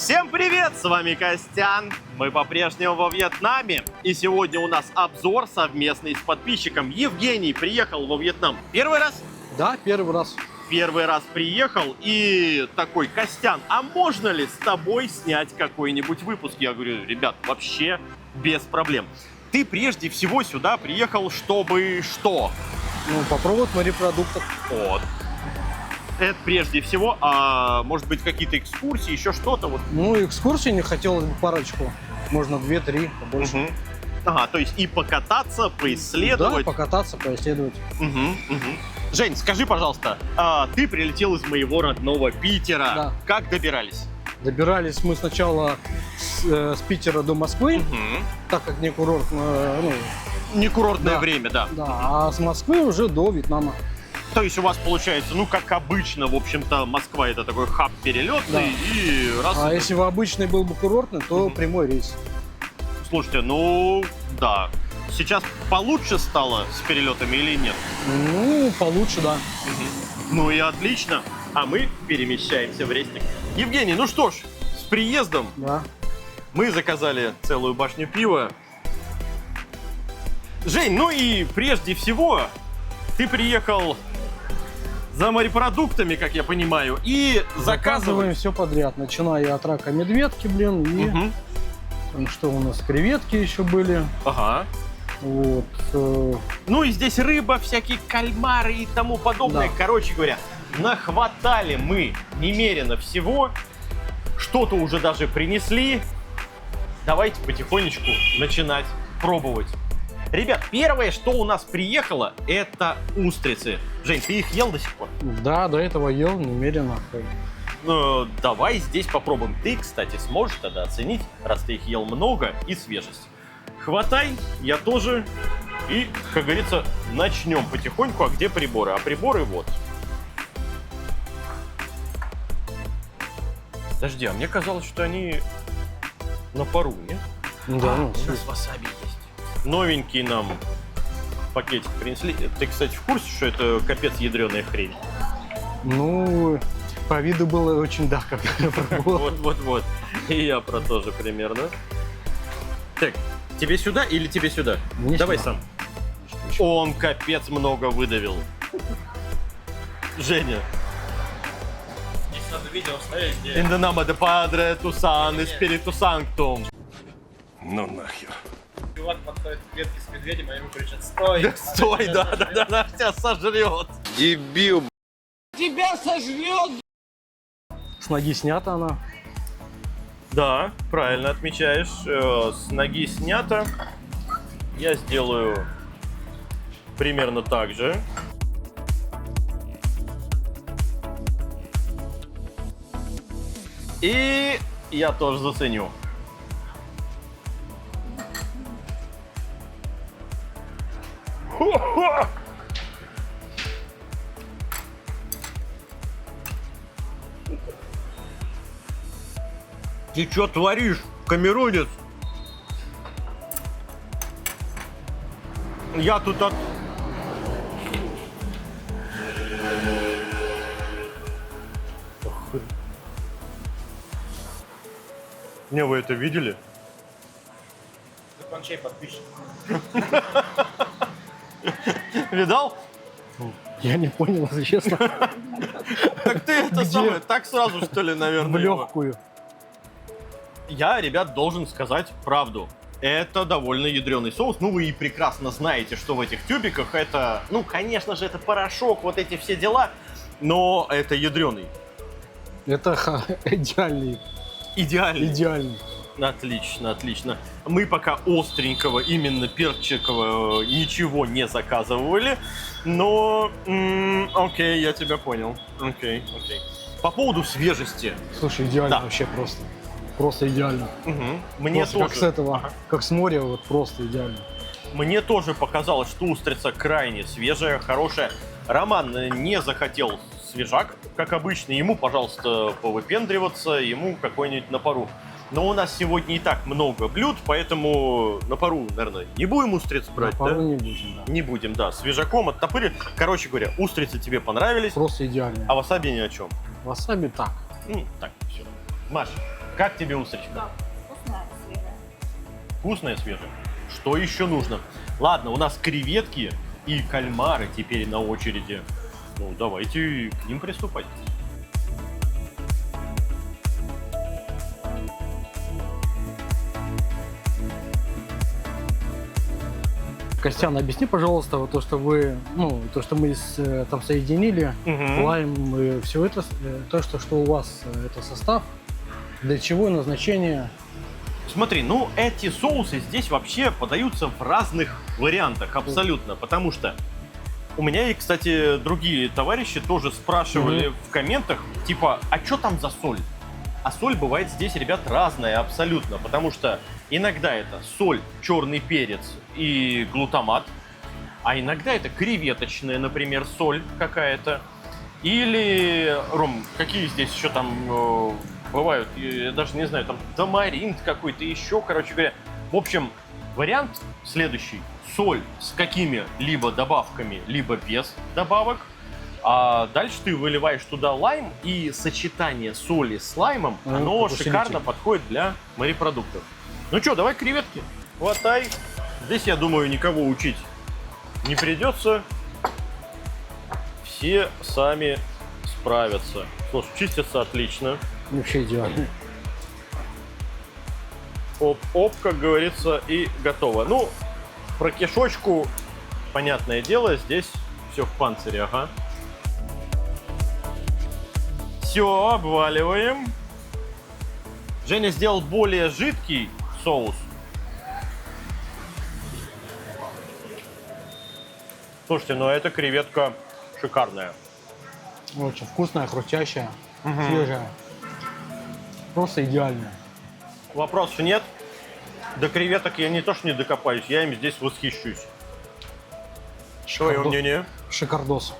Всем привет, с вами Костян. Мы по-прежнему во Вьетнаме. И сегодня у нас обзор совместный с подписчиком. Евгений приехал во Вьетнам первый раз? Да, первый раз. Первый раз приехал и такой: Костян, а можно ли с тобой снять какой-нибудь выпуск? Я говорю: ребят, вообще без проблем. Ты прежде всего сюда приехал, чтобы что? Ну, попробовать морепродуктов. Вот. Это прежде всего, а может быть какие-то экскурсии, еще что-то вот. Ну, экскурсии не хотелось бы парочку. Можно 2-3, побольше. Угу. Ага, то есть и покататься, поисследовать. Да, покататься, поисследовать. Жень, скажи, пожалуйста, ты прилетел из моего родного Питера. Да. Как добирались? Добирались мы сначала с Питера до Москвы, так как не курорт, Не курортное Да. время, да. да, а с Москвы уже до Вьетнама. То есть у вас получается, ну, как обычно, в общем-то, Москва — это такой хаб перелетный, и раз... А если бы обычный был бы курортный, то прямой рейс. Слушайте, ну, да. Сейчас получше стало с перелетами или нет? Ну, получше, да. Ну и отлично. А мы перемещаемся в Рестик. Евгений, ну что ж, с приездом. Да. Мы заказали целую башню пива. Жень, ну и прежде всего, ты приехал за морепродуктами, как я понимаю, и Заказываем заказываем... все подряд, начиная от рака медведки, блин, и Мгм. там что у нас, креветки еще были. Ага. Вот. Ну и здесь рыба, всякие кальмары и тому подобное. Да. Короче говоря, нахватали мы немерено всего. Что-то уже даже принесли. Давайте потихонечку начинать пробовать. Ребят, первое, что у нас приехало, это устрицы. Жень, ты их ел до сих пор? Да, до этого ел немерено. Ну, давай здесь попробуем. Ты, кстати, сможешь тогда оценить, раз ты их ел много, и свежесть. Хватай, я тоже. И, как говорится, начнем потихоньку. А где приборы? А приборы вот. Подожди, а мне казалось, что они на пару, нет? Да, ну, у нас васаби есть. Новенький нам пакетик принесли. Ты, кстати, в курсе, что это капец ядреная хрень? ну, по виду было очень, да, как я пробовал. Вот. И я про то же примерно. Так, тебе сюда или тебе сюда? Мне Давай сюда. сам. Он капец много выдавил. Женя. Здесь надо видео вставить, где... In the name of the Padre, Tusan и Spiritu Sanctum. Ну нахер. Чувак подходит к клетке с медведем, а ему кричат: стой! Да стой, да, она тебя сожрет. Дебил. С ноги снята она. Да, правильно отмечаешь. С ноги снято. Я сделаю примерно так же. И я тоже заценю. Ты что творишь, камерунец? Я тут от... Не, вы это видели? Закончай подписчик. Видал? Я не понял, если честно. Так ты это Где? самое, так сразу, что ли, наверное? В его? легкую. Я, ребят, должен сказать правду. Это довольно ядреный соус. Ну, вы и прекрасно знаете, что в этих тюбиках это... Ну, конечно же, это порошок, вот эти все дела. Но это ядреный. Это идеальный. Идеальный. Идеальный. Отлично, отлично. Мы пока остренького, именно перчикового, ничего не заказывали. Но, окей, я тебя понял. Окей. По поводу свежести. Слушай, идеально Да. вообще просто. Просто идеально. Мне Просто тоже... как с этого, Ага. как с моря, вот просто идеально. Мне тоже показалось, что устрица крайне свежая, хорошая. Роман не захотел свежак, как обычно. Ему, пожалуйста, повыпендриваться, ему какой-нибудь на пару. Но у нас сегодня и так много блюд, поэтому на пару, наверное, не будем устриц брать, На пару да? не будем, да. Не будем, да. Свежаком оттопырили. Короче говоря, устрицы тебе понравились, Просто идеально. а васаби ни о чем. Васаби так. Так, все. Маш, Как тебе устричка? Да, вкусная, свежая. Вкусная, свежая. Что еще нужно? Ладно, у нас креветки и кальмары теперь на очереди. Ну, давайте к ним приступать. Костян, объясни, пожалуйста, вот то, что вы, ну, то, что мы там соединили, лайм и все это, то, что у вас это состав, для чего назначение? Смотри, ну эти соусы здесь вообще подаются в разных вариантах абсолютно, потому что у меня и, кстати, другие товарищи тоже спрашивали в комментах, типа, а что там за соль? А соль бывает здесь, ребят, разная абсолютно, потому что иногда это соль, черный перец и глутамат, а иногда это креветочная, например, соль какая-то. Или, Ром, какие здесь еще там бывают, я даже не знаю, там тамаринт какой-то еще, короче говоря. В общем, вариант следующий. Соль с какими-либо добавками, либо без добавок. А дальше ты выливаешь туда лайм, и сочетание соли с лаймом, оно шикарно подходит для морепродуктов. Ну что, давай креветки. Хватай. Здесь, я думаю, никого учить не придется. Все сами справятся. Слушай, чистятся отлично. Вообще идеально. Оп-оп, как говорится, и готово. Ну, про кишочку, понятное дело, здесь все в панцире, ага. Все, обваливаем. Женя сделал более жидкий соус. Слушайте, ну эта креветка шикарная. Очень вкусная, хрустящая, свежая. Просто идеальная. Вопросов нет. До креветок я не то что не докопаюсь, я им здесь восхищусь. Твое мнение? Шикардос.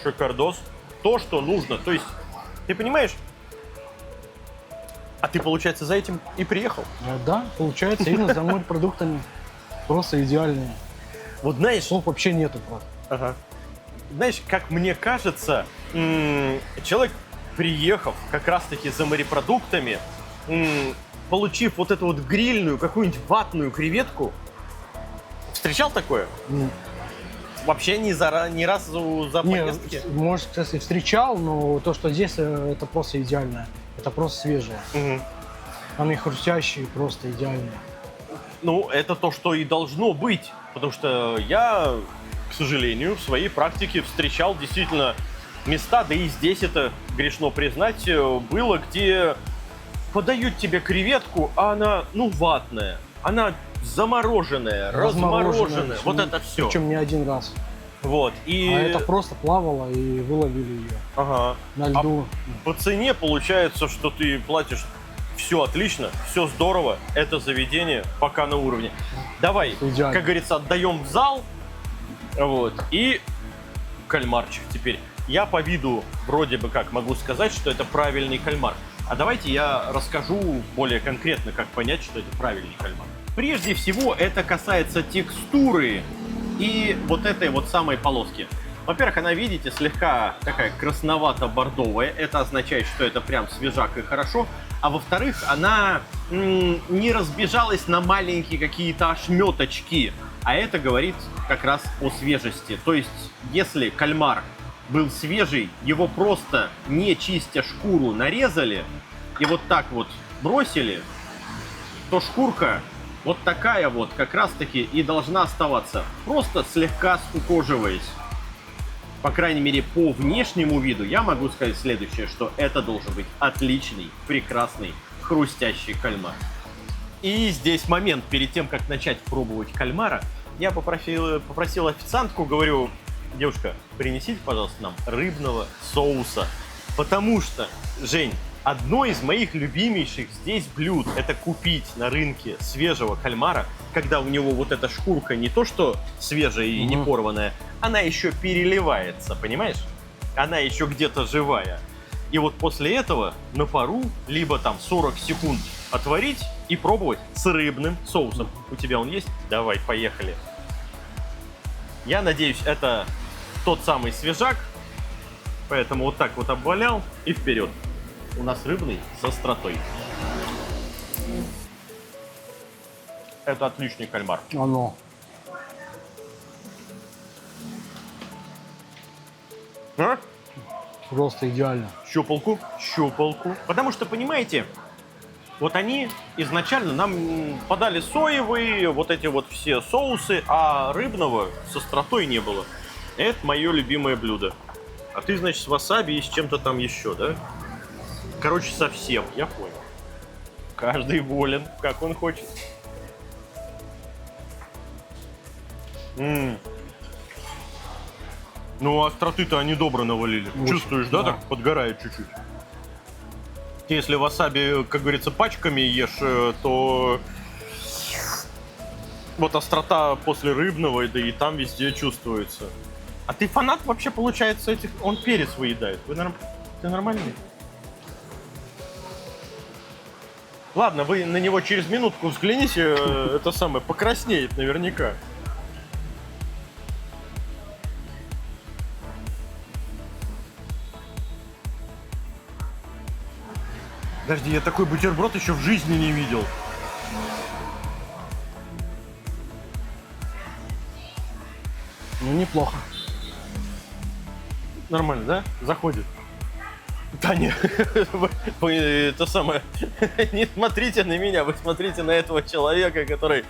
Шикардос. То, что нужно. То есть, ты понимаешь? А ты, получается, за этим и приехал? Да, получается, именно за морепродуктами. Просто идеальные. Вот знаешь... Слов вообще нету просто. Ага. Знаешь, как мне кажется, человек, приехав как раз-таки за морепродуктами, получив вот эту вот грильную, какую-нибудь ватную креветку, встречал такое? Вообще ни разу за поездки? Нет, может, кстати, встречал, но то, что здесь, это просто идеально. Это просто свежее. Они хрустящие, просто идеальные. Ну, это то, что и должно быть. Потому что я, к сожалению, в своей практике встречал действительно места, да и здесь это, грешно признать, было, где подают тебе креветку, а она, ну, ватная. Она замороженная, размороженная. Вот это все. Причем не один раз. Вот. И... А это просто плавало и выловили ее. Ага. На льду. По цене получается, что ты платишь все отлично, все здорово, это заведение пока на уровне. Давай, идеально. Как говорится, отдаем в зал. Вот. И кальмарчик теперь. Я по виду вроде бы как могу сказать, что это правильный кальмар. А давайте я расскажу более конкретно, как понять, что это правильный кальмар. Прежде всего, это касается текстуры и вот этой вот самой полоски. Во-первых, она, видите, слегка такая красновато-бордовая. Это означает, что это прям свежак и хорошо. А во-вторых, она не разбежалась на маленькие какие-то ошметочки. А это говорит как раз о свежести. То есть, если кальмар был свежий, его просто не чистя шкуру нарезали и вот так вот бросили, то шкурка вот такая вот как раз-таки и должна оставаться, просто слегка скукоживаясь. По крайней мере, по внешнему виду я могу сказать следующее, что это должен быть отличный, прекрасный, хрустящий кальмар. И здесь момент, перед тем, как начать пробовать кальмара, я попросил официантку, говорю: девушка, принесите, пожалуйста, нам рыбного соуса. Потому что, Жень, одно из моих любимейших здесь блюд – это купить на рынке свежего кальмара, когда у него вот эта шкурка не то что свежая и не порванная, она еще переливается, понимаешь? Она еще где-то живая. И вот после этого на пару, либо там 40 секунд отварить и пробовать с рыбным соусом. У тебя он есть? Давай, поехали. Я надеюсь, это тот самый свежак, поэтому вот так вот обвалял и вперед. У нас рыбный с остротой. Это отличный кальмар. Оно. А? Просто идеально. Щупалку. Потому что, понимаете, вот они изначально нам подали соевые, вот эти вот все соусы, а рыбного с остротой не было. Это мое любимое блюдо. А ты, значит, с васаби и с чем-то там еще, да? Короче, совсем, я понял. Каждый волен, как он хочет. Ну, остроты-то они добро навалили. Очень, Чувствуешь, да, да. так подгорает чуть-чуть. Если васаби, как говорится, пачками ешь, то вот острота после рыбного, да и там везде чувствуется. А ты фанат вообще, получается, этих... Он перец выедает. Ты нормальный? Ладно, вы на него через минутку взгляните, это самое, покраснеет наверняка. Подожди, я такой бутерброд еще в жизни не видел. Ну, неплохо. Нормально, да? Заходит. Таня, вы это самое, не смотрите на меня, вы смотрите на этого человека, который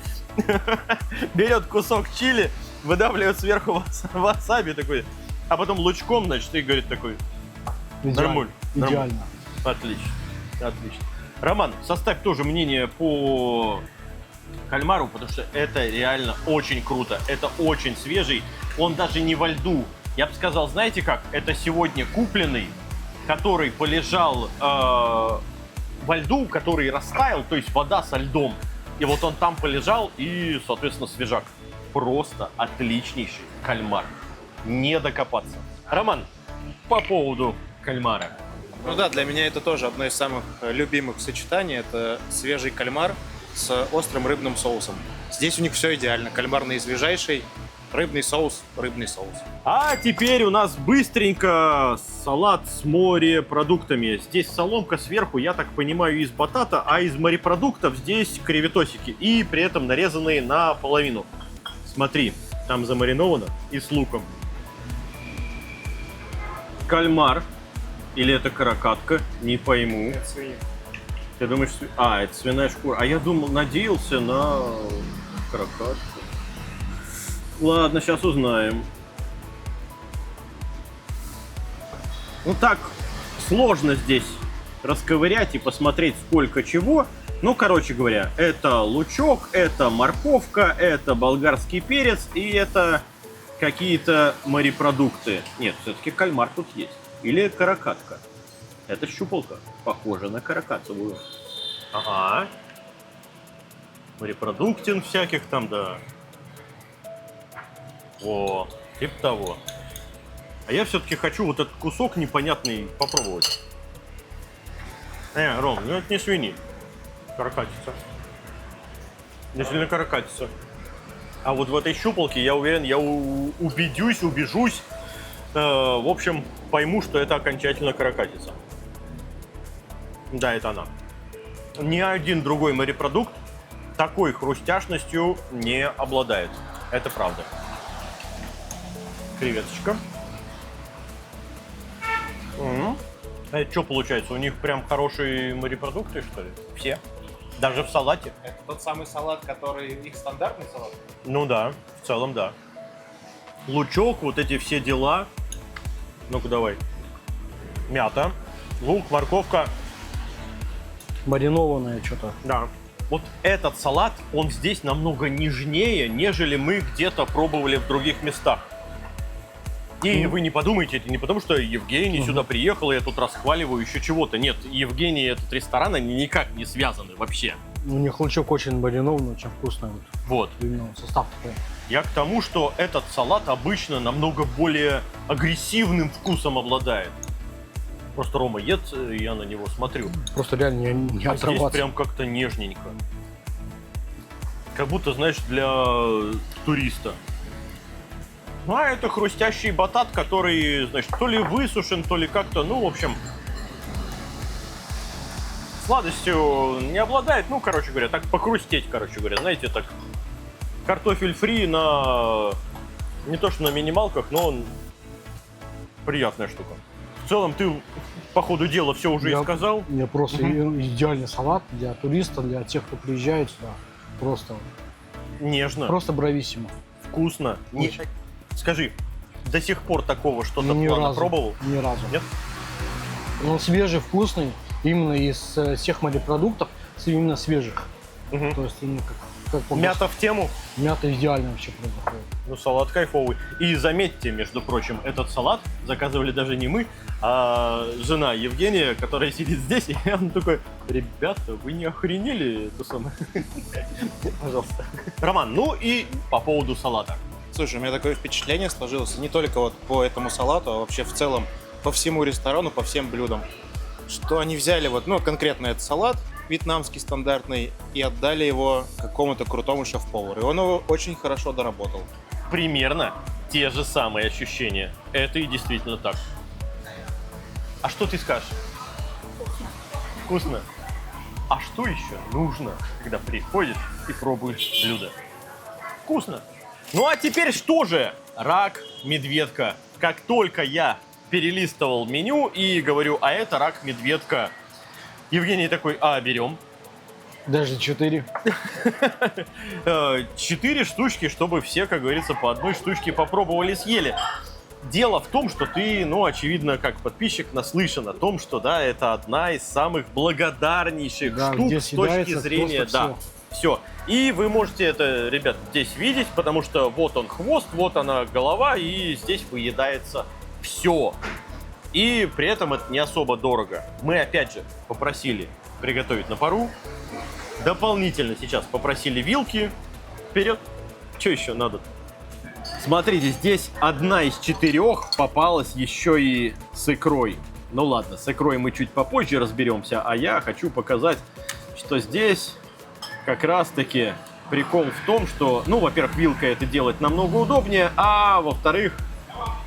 берет кусок чили, выдавливает сверху васаби такой, а потом лучком, значит, и говорит такой, нормально. Идеально. Отлично. Роман, составь тоже мнение по кальмару, потому что это реально очень круто, это очень свежий, он даже не во льду. Я бы сказал, знаете как, это сегодня купленный, который полежал во льду, который растаял, то есть вода со льдом. И вот он там полежал и, соответственно, свежак. Просто отличнейший кальмар. Не докопаться. Роман, по поводу кальмара. Ну да, для меня это тоже одно из самых любимых сочетаний. Это свежий кальмар с острым рыбным соусом. Здесь у них все идеально. Кальмар наисвежайший, рыбный соус. А теперь у нас быстренько салат с морепродуктами. Здесь соломка сверху, я так понимаю, из батата, а из морепродуктов здесь креветосики. И при этом нарезанные наполовину. Смотри, там замариновано и с луком. Кальмар. Или это каракатка? Не пойму. Это свинья. Ты думаешь, это свиная шкура. А я думал, надеялся на каракатку. Ладно, сейчас узнаем. Ну так, сложно здесь расковырять и посмотреть сколько чего. Ну, короче говоря, это лучок, это морковка, это болгарский перец и это какие-то морепродукты. Нет, все-таки кальмар тут есть. Или каракатка. Это щупалка. Похоже на каракатовую. Ага. Морепродуктин всяких там, да. О, типа того. А я все-таки хочу вот этот кусок непонятный попробовать. Ром, ну это не свиньи. Каракатица. Действительно каракатица. А вот в этой щупалке, я уверен, я убежусь. В общем, пойму, что это окончательно каракатица. Да, это она. Ни один другой морепродукт такой хрустяшностью не обладает. Это правда. Креветочка. А это что получается? У них прям хорошие морепродукты, что ли? Все? Даже в салате? Это тот самый салат, который их стандартный салат? Ну да, в целом да. Лучок, вот эти все дела. Ну-ка давай. Мята, лук, морковка. Маринованное что-то. Да. Вот этот салат, он здесь намного нежнее, нежели мы где-то пробовали в других местах. И вы не подумайте, это не потому, что Евгений сюда приехал, и я тут расхваливаю еще чего-то. Нет, Евгений и этот ресторан, они никак не связаны вообще. У них лучок очень маринованный, очень вкусный. Вот. Именно состав такой. Я к тому, что этот салат обычно намного более агрессивным вкусом обладает. Просто Рома ест, и я на него смотрю. Просто реально не А здесь оторваться. прям как-то нежненько. Как будто, знаешь, для туриста. Ну, а это хрустящий батат, который, значит, то ли высушен, то ли как-то, ну, в общем. сладостью не обладает. Ну, короче говоря, так покрустеть, короче говоря. Знаете, так картофель фри на... Не то, что на минималках, но он приятная штука. В целом, ты по ходу дела все уже и сказал. Я просто идеальный салат для туристов, для тех, кто приезжает сюда. Просто, Нежно, просто брависсимо. вкусно. Очень. Скажи, до сих пор такого что-то Ни плана разу. пробовал? Ни разу. Нет? Он свежий, вкусный, именно из всех морепродуктов, именно свежих. Мгм. То есть именно как он Мята в тему? мята идеально вообще происходит. Ну, салат кайфовый. И заметьте, между прочим, этот салат заказывали даже не мы, а жена Евгения, которая сидит здесь, и он такой: ребята, вы не охренели? Это самое. Пожалуйста. Роман, ну и по поводу салата. Слушай, у меня такое впечатление сложилось не только вот по этому салату, а вообще в целом по всему ресторану, по всем блюдам. Что они взяли вот, ну, конкретно этот салат, вьетнамский стандартный, и отдали его какому-то крутому шеф-повару. И он его очень хорошо доработал. Примерно те же самые ощущения. Это и действительно так. А что ты скажешь? Вкусно. А что еще нужно, когда приходишь и пробуешь блюдо? Вкусно. Ну а теперь что же? Рак, медведка. Как только я перелистывал меню и говорю: а это рак, медведка, Евгений такой: а, берем. Даже 4. 4 штучки, чтобы все, как говорится, по одной штучке попробовали, съели. Дело в том, что ты, ну, очевидно, как подписчик, наслышан о том, что, да, это одна из самых благодарнейших Да, штук где с точки съедается зрения, просто да, все. И вы можете это, ребят, здесь видеть, потому что вот он хвост, вот она голова, и здесь выедается все. И при этом это не особо дорого. Мы, опять же, попросили приготовить на пару. Дополнительно сейчас попросили вилки. Вперед. Что еще надо? Смотрите, здесь одна из 4 попалась еще и с икрой. Ну ладно, с икрой мы чуть попозже разберемся, а я хочу показать, что здесь как раз-таки прикол в том, что, ну, во-первых, вилкой это делать намного удобнее, а во-вторых,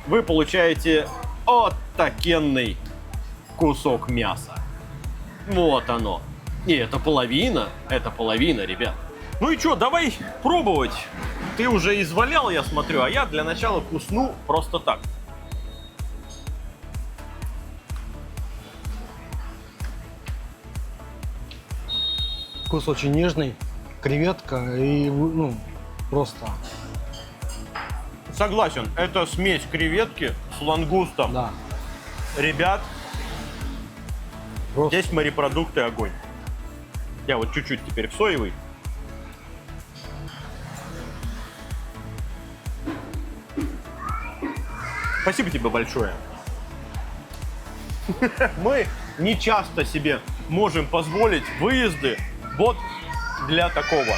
вы получаете оттакенный кусок мяса. Вот оно. И это половина, ребят. Ну и что, давай пробовать. Ты уже извалял, я смотрю, а я для начала кусну просто так. Вкус очень нежный, креветка и, ну, просто, Согласен, это смесь креветки с лангустом. да. Ребят, Просто здесь морепродукты огонь. Я вот чуть-чуть теперь в соевый. Спасибо тебе большое. Мы не часто себе можем позволить выезды вот для такого.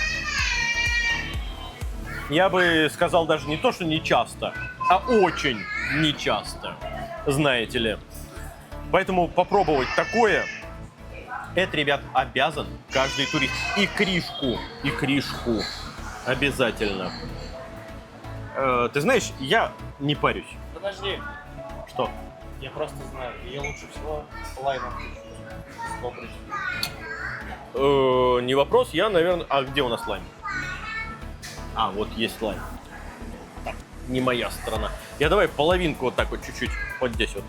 Я бы сказал даже не то, что не часто, а очень не часто, знаете ли. Поэтому попробовать такое, это, ребят, обязан каждый турист. И кришку обязательно. Ты знаешь, я не парюсь. Подожди, Что? я просто знаю, ее лучше всего лаймом попробовать. Не вопрос, я, наверное... А где у нас лайм? А, вот есть лайм. Так, не моя сторона. Я давай половинку вот так вот чуть-чуть, вот здесь вот.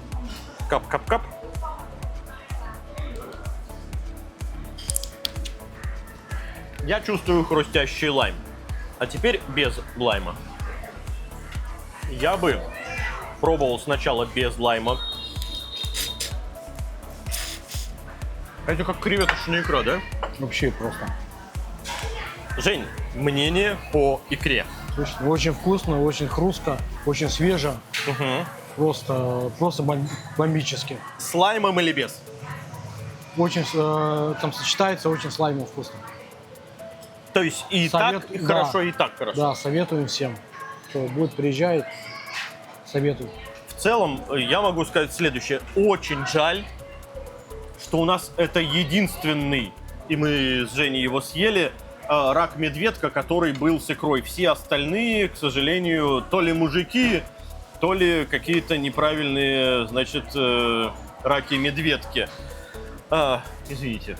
Кап-кап-кап. Я чувствую хрустящий лайм. А теперь без лайма. Я бы пробовал сначала без лайма. Это как креветочная икра, да? вообще просто. Жень, мнение по икре. Очень вкусно, очень хрустко, очень свеже. Просто бомбически. С лаймом или без? Очень там сочетается очень с лаймом вкусно. То есть и Совет- так и да. хорошо, и так хорошо. Да, советуем всем, кто будет приезжать, советую. В целом, я могу сказать следующее. Очень жаль, что у нас это единственный, и мы с Женей его съели, рак-медведка, который был с икрой. Все остальные, к сожалению, то ли мужики, то ли какие-то неправильные, значит, раки-медведки. Извините.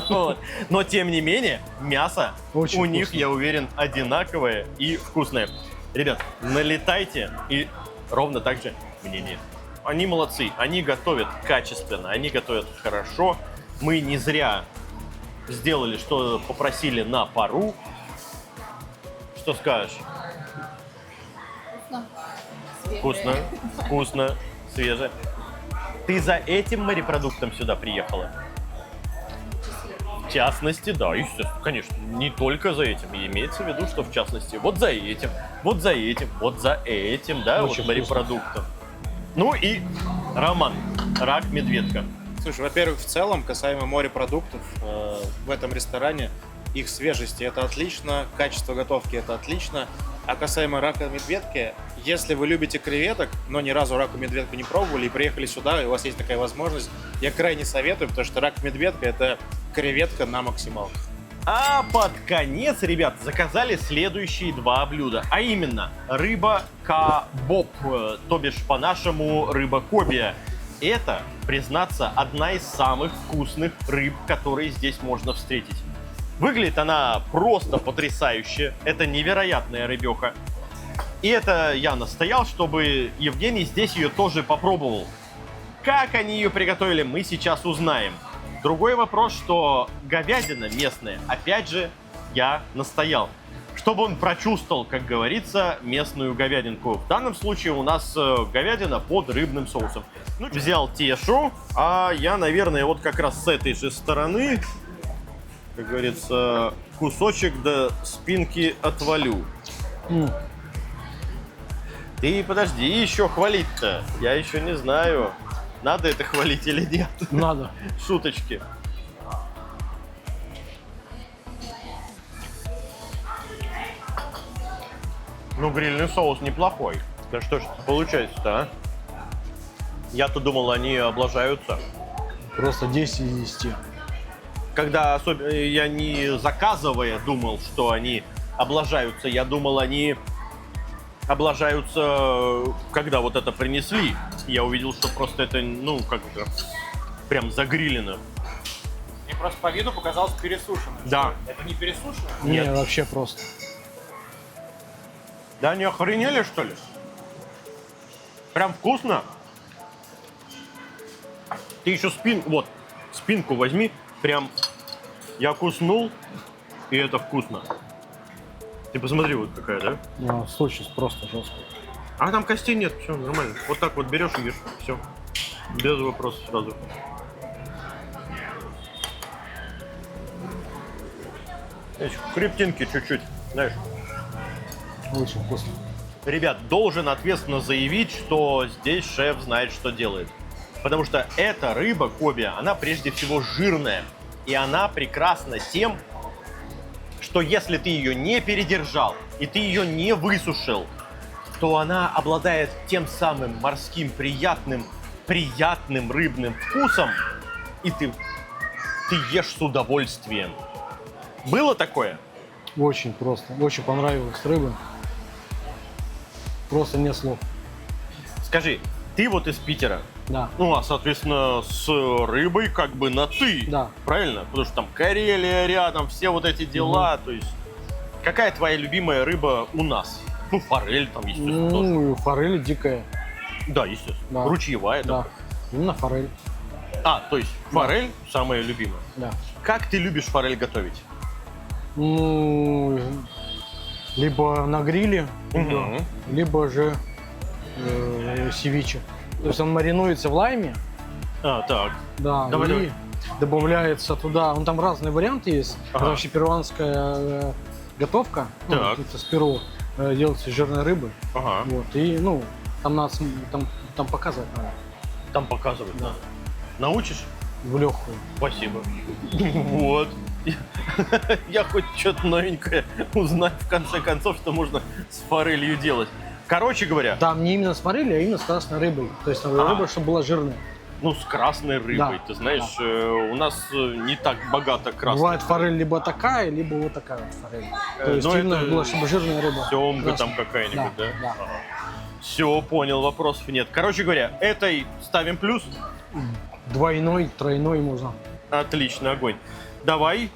Вот. Но тем не менее, мясо Очень у них, вкусно. я уверен, одинаковое и вкусное. Ребят, налетайте и ровно так же мнение. Они молодцы, они готовят качественно, они готовят хорошо. Мы не зря сделали, что попросили на пару. Что скажешь? Вкусно, вкусно, свеже. Ты за этим морепродуктом сюда приехала? В частности, да, естественно, конечно, не только за этим. И имеется в виду, что в частности, вот за этим, вот за этим, вот за этим, да, Очень вот морепродуктом. Ну и Роман, рак-медведка. Слушай, во-первых, в целом, касаемо морепродуктов, в этом ресторане их свежести это отлично, качество готовки это отлично. А касаемо рака-медведки, если вы любите креветок, но ни разу раку-медведку не пробовали и приехали сюда, и у вас есть такая возможность, я крайне советую, потому что рак-медведка это креветка на максималках. А под конец, ребят, заказали следующие два блюда. А именно, рыба кабоб, то бишь по-нашему рыба кобия. Это, признаться, одна из самых вкусных рыб, которые здесь можно встретить. Выглядит она просто потрясающе. Это невероятная рыбеха. И это я настоял, чтобы Евгений здесь ее тоже попробовал. Как они ее приготовили, мы сейчас узнаем. Другой вопрос, что говядина местная, опять же, я настоял. Чтобы он прочувствовал, как говорится, местную говядинку. В данном случае у нас говядина под рыбным соусом. Ну, взял тешу, а я, наверное, вот как раз с этой же стороны, как говорится, кусочек до спинки отвалю. Ты подожди, еще хвалить-то. Я еще не знаю, надо это хвалить или нет. Надо. Шуточки. Ну, грильный соус неплохой. Да что ж получается-то, а? Я-то думал, они облажаются. Просто 10 из 10. Когда особенно я не заказывая думал, что они облажаются, я думал, они облажаются, когда вот это принесли. Я увидел, что просто это, ну, как-то прям загрилено. Мне просто по виду показалось пересушенным. Да. Это не пересушено? Нет. Не, вообще просто. Да они охренели, что ли? Прям вкусно. Ты еще спинку возьми. Прям я куснул, и это вкусно. Ты посмотри, вот какая, да? Ну, сочность просто жесткая. А там костей нет, все нормально. Вот так вот берешь и ешь, все. Без вопросов сразу. Здесь хребтинки чуть-чуть, знаешь. Очень вкусно. Ребят, должен ответственно заявить, что здесь шеф знает, что делает. Потому что эта рыба кобия, она прежде всего жирная. И она прекрасна тем, что если ты ее не передержал и ты ее не высушил, то она обладает тем самым морским приятным рыбным вкусом, и ты ешь с удовольствием. Было такое? Очень просто. Очень понравилась рыба. Просто нет слов. Скажи, ты вот из Питера, Да. ну, а, соответственно, с рыбой как бы на «ты». Да. Правильно? Потому что там Карелия рядом, все вот эти дела. То есть, какая твоя любимая рыба у нас? Ну, форель там, естественно, тоже. Ну, форель дикая. Да, естественно. Да. Ручьевая, да. Да. Именно форель. А, то есть форель самая любимая. Да. Как ты любишь форель готовить? Ну, либо на гриле, Мгм. либо же севиче. То есть он маринуется в лайме, А, так. да, Давай, и давай. добавляется туда. Ну, там разные варианты есть. Ага. Это вообще перуанская готовка. Ну, Так. это с Перу делается из жирной рыбы. Ага. Вот. И, ну, там надо там показывать надо. Там показывают, да. Научишь? В легкую. Спасибо. Вот. Я хоть что-то новенькое узнаю, в конце концов, что можно с форелью делать. Короче говоря, Там не именно с форелью, а именно с красной рыбой. То есть рыба, чтобы была жирная. ну, с красной рыбой, Да, ты знаешь, у нас не так богато красной. Бывает форель либо такая, либо вот такая вот форель. То есть ну, именно это была, чтобы жирная рыба. Семга Красная. там какая-нибудь, да? Да. Все, понял, вопросов нет. Короче говоря, этой ставим плюс. Двойной, тройной можно. Отлично, огонь. Давай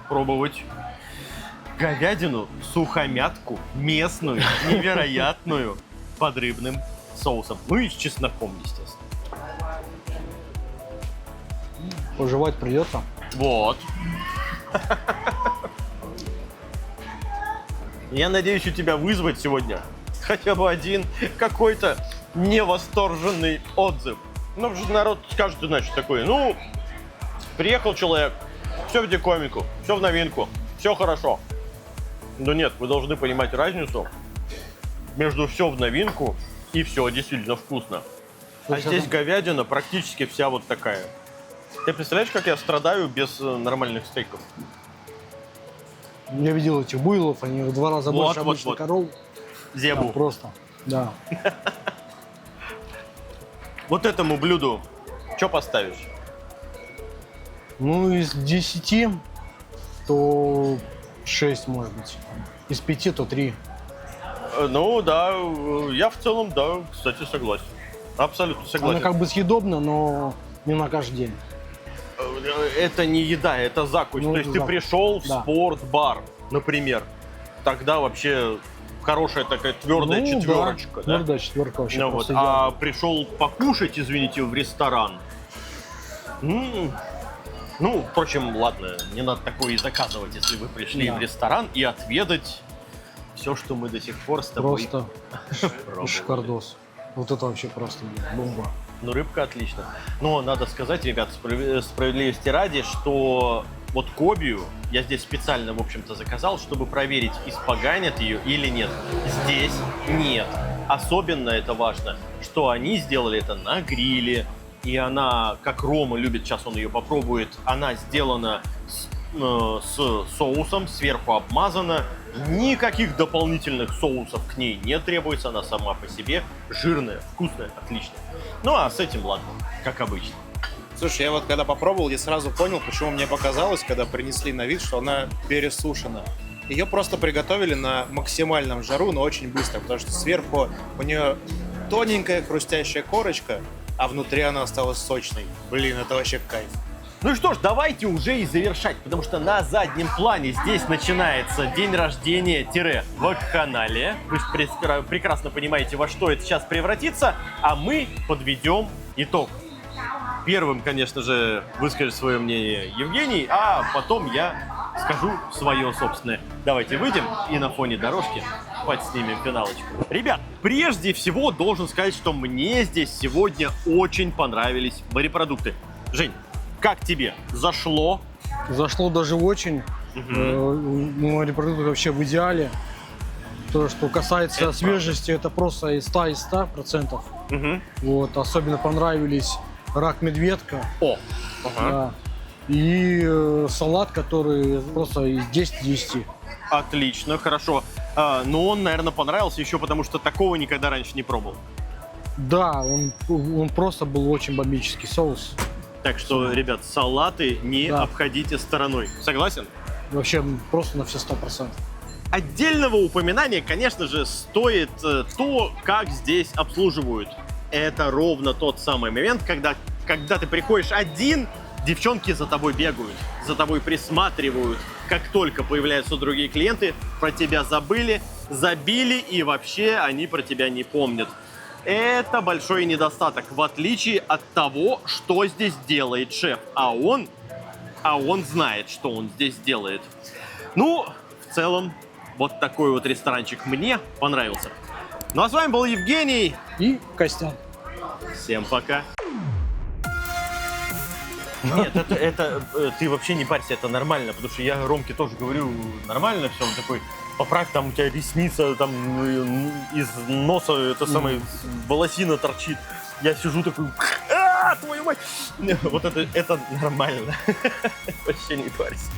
пробовать говядину, сухомятку, местную, невероятную, под рыбным соусом. Ну и с чесноком, естественно. Пожевать придется. Вот. Я надеюсь у тебя вызвать сегодня хотя бы один какой-то невосторженный отзыв. Ну, потому что народ скажет иначе такой, ну, приехал человек, все в дикомику, все в новинку, все хорошо. Но нет, вы должны понимать разницу между все в новинку и все действительно вкусно. А здесь говядина практически вся вот такая. Ты представляешь, как я страдаю без нормальных стейков? Я видел этих буйлов, они в 2 раза больше обычных коров. Зебу. Да, просто, да. Вот этому блюду что поставишь? Ну, из 10, то 6, может быть. Из 5, то 3. Ну да, я в целом, да, кстати, согласен. Абсолютно согласен. Она как бы съедобна, но не на каждый день. Это не еда, это закусь. Ну, То есть это ты закусь. пришел в Да. спортбар, например, тогда вообще хорошая такая твердая четверочка. Да? Твердая четверка вообще Ну, вот. просто А идеально. пришел покушать, извините, в ресторан. Ну, впрочем, ладно, не надо такое и заказывать, если вы пришли Да. в ресторан и отведать все, что мы до сих пор с тобой Просто пробовали. шикардос. Вот это вообще просто бомба. Ну, рыбка отлично. Но надо сказать, ребят, справедливости ради, что вот кобию я здесь специально, в общем-то, заказал, чтобы проверить, испоганят ее или нет. Здесь нет. Особенно это важно, что они сделали это на гриле, и она, как Рома любит, сейчас он ее попробует, она сделана с соусом, сверху обмазана. Никаких дополнительных соусов к ней не требуется, она сама по себе жирная, вкусная, отличная. Ну а с этим ладно, как обычно. Слушай, я вот когда попробовал, я сразу понял, почему мне показалось, когда принесли на вид, что она пересушена. Ее просто приготовили на максимальном жару, но очень быстро, потому что сверху у нее тоненькая хрустящая корочка, а внутри она осталась сочной. Блин, это вообще кайф. Ну и что ж, давайте уже и завершать, потому что на заднем плане здесь начинается день рождения-вакханалия. Вы же прекрасно понимаете, во что это сейчас превратится, а мы подведем итог. Первым, конечно же, выскажет свое мнение Евгений, а потом я скажу свое собственное. Давайте выйдем и на фоне дорожки подснимем финалочку. Ребят, прежде всего должен сказать, что мне здесь сегодня очень понравились морепродукты. Жень, как тебе? Зашло? Зашло даже очень. Морепродукты вообще в идеале. То, что касается Это свежести, это просто из 100 из 100%. Угу. Вот, особенно понравились рак-медведка. О! Ага. Да. И салат, который просто из 10 из 10. Отлично, хорошо. Но он, наверное, понравился еще потому, что такого никогда раньше не пробовал. Да, он просто был очень бомбический соус. Так что, ребят, салаты не Да. обходите стороной. Согласен? Вообще просто на все 100%. Отдельного упоминания, конечно же, стоит то, как здесь обслуживают. Это ровно тот самый момент, когда ты приходишь один, девчонки за тобой бегают, за тобой присматривают. Как только появляются другие клиенты, про тебя забыли, забили, и вообще они про тебя не помнят. Это большой недостаток, в отличие от того, что здесь делает шеф. А он знает, что он здесь делает. Ну, в целом, вот такой вот ресторанчик мне понравился. Ну а с вами был Евгений. И Костян. Всем пока. Нет, это ты вообще не парься, это нормально, потому что я Ромке тоже говорю нормально все, он такой, поправь, там у тебя ресница, там из носа это самое волосина торчит. Я сижу такой, твою мать! Вот это нормально. Вообще не парься.